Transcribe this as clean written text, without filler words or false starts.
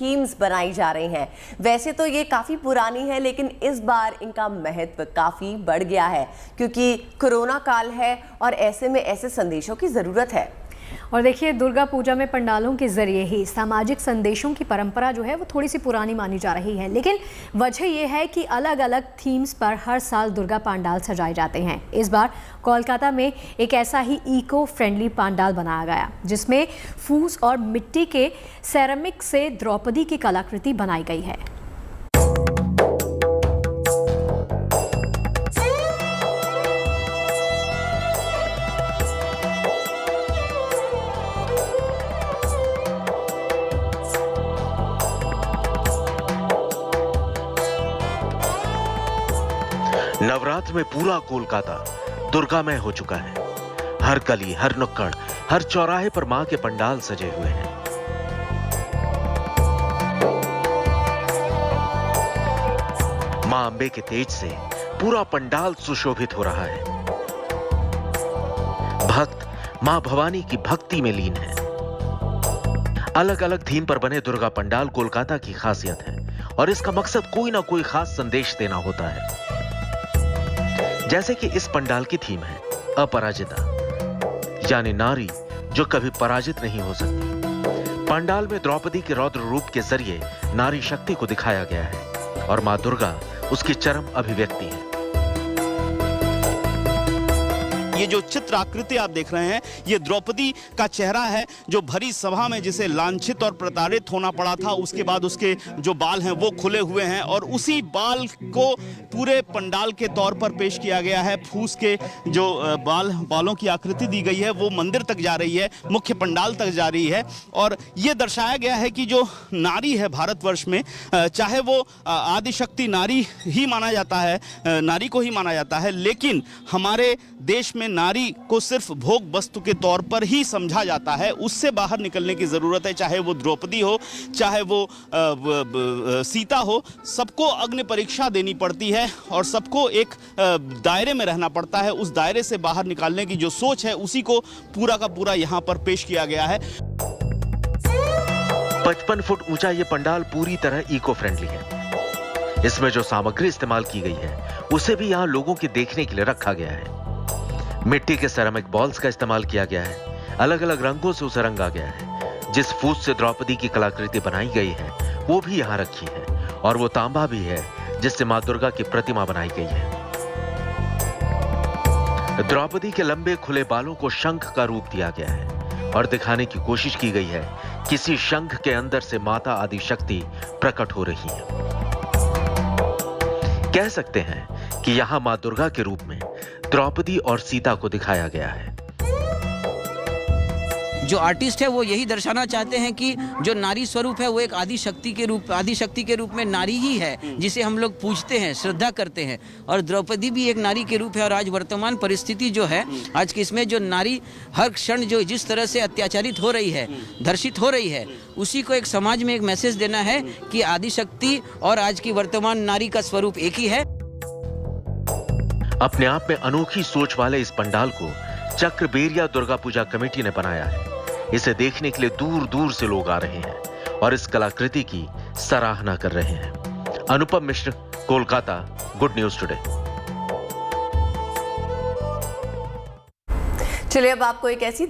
Themes बनाई जा रही हैं। वैसे तो ये काफ़ी पुरानी है, लेकिन इस बार इनका महत्व काफ़ी बढ़ गया है क्योंकि कोरोना काल है और ऐसे में ऐसे संदेशों की ज़रूरत है। और देखिए, दुर्गा पूजा में पंडालों के जरिए ही सामाजिक संदेशों की परंपरा जो है वो थोड़ी सी पुरानी मानी जा रही है, लेकिन वजह यह है कि अलग अलग थीम्स पर हर साल दुर्गा पंडाल सजाए जाते हैं। इस बार कोलकाता में एक ऐसा ही इको फ्रेंडली पंडाल बनाया गया जिसमें फूस और मिट्टी के सेरेमिक से द्रौपदी की कलाकृति बनाई गई है। नवरात्र में पूरा कोलकाता दुर्गामय हो चुका है। हर गली, हर नुक्कड़, हर चौराहे पर मां के पंडाल सजे हुए हैं। मां अंबे के तेज से पूरा पंडाल सुशोभित हो रहा है। भक्त मां भवानी की भक्ति में लीन है। अलग अलग थीम पर बने दुर्गा पंडाल कोलकाता की खासियत है और इसका मकसद कोई ना कोई खास संदेश देना होता है। जैसे कि इस पंडाल की थीम है अपराजिता, यानी नारी जो कभी पराजित नहीं हो सकती। पंडाल में द्रौपदी के रौद्र रूप के जरिए नारी शक्ति को दिखाया गया है और मां दुर्गा उसकी चरम अभिव्यक्ति है। ये जो चित्र आकृति आप देख रहे हैं, ये द्रौपदी का चेहरा है जो भरी सभा में जिसे लांछित और प्रताड़ित होना पड़ा था, उसके बाद उसके जो बाल हैं वो खुले हुए हैं और उसी बाल को पूरे पंडाल के तौर पर पेश किया गया है। फूस के जो बालों की आकृति दी गई है वो मंदिर तक जा रही है, मुख्य पंडाल तक जा रही है और ये दर्शाया गया है कि जो नारी है भारतवर्ष में, चाहे वो आदिशक्ति नारी ही माना जाता है, नारी को ही माना जाता है, लेकिन हमारे देश में नारी को सिर्फ भोग वस्तु के तौर पर ही समझा जाता है। उससे बाहर निकलने की जरूरत है, चाहे वो द्रौपदी हो, चाहे वो सीता हो, सबको अग्नि परीक्षा देनी पड़ती है और सबको एक दायरे में रहना पड़ता है। उस दायरे से बाहर निकालने की जो सोच है उसी को पूरा का पूरा यहाँ पर पेश किया गया है। 55 फुट ऊंचा ये पंडाल पूरी तरह इको फ्रेंडली है। इसमें जो सामग्री इस्तेमाल की गई है उसे भी यहाँ लोगों के देखने के लिए रखा गया है। मिट्टी के सेरेमिक बॉल्स का इस्तेमाल किया गया है। अलग अलग रंगों से उसे रंगा गया है। जिस फूस से द्रौपदी की कलाकृति बनाई गई है वो भी यहाँ रखी है और वो तांबा भी है जिससे मां दुर्गा की प्रतिमा बनाई गई है। द्रौपदी के लंबे खुले बालों को शंख का रूप दिया गया है और दिखाने की कोशिश की गई है किसी शंख के अंदर से माता आदिशक्ति प्रकट हो रही है। कह सकते हैं कि यहां मां दुर्गा के रूप में द्रौपदी और सीता को दिखाया गया है। जो आर्टिस्ट है वो यही दर्शाना चाहते हैं कि जो नारी स्वरूप है वो एक आदिशक्ति के रूप में नारी ही है जिसे हम लोग पूजते हैं, श्रद्धा करते हैं। और द्रौपदी भी एक नारी के रूप है और आज वर्तमान परिस्थिति जो है आज की, इसमें जो नारी हर क्षण जो जिस तरह से अत्याचारित हो रही है, धर्षित हो रही है, उसी को एक समाज में एक मैसेज देना है कि आदिशक्ति और आज की वर्तमान नारी का स्वरूप एक ही है। अपने आप में अनोखी सोच वाले इस पंडाल को चक्रबेरिया दुर्गा पूजा कमेटी ने बनाया है। इसे देखने के लिए दूर दूर से लोग आ रहे हैं और इस कलाकृति की सराहना कर रहे हैं। Anupam Mishra, Kolkata, good news today. चलिए अब आपको एक ऐसी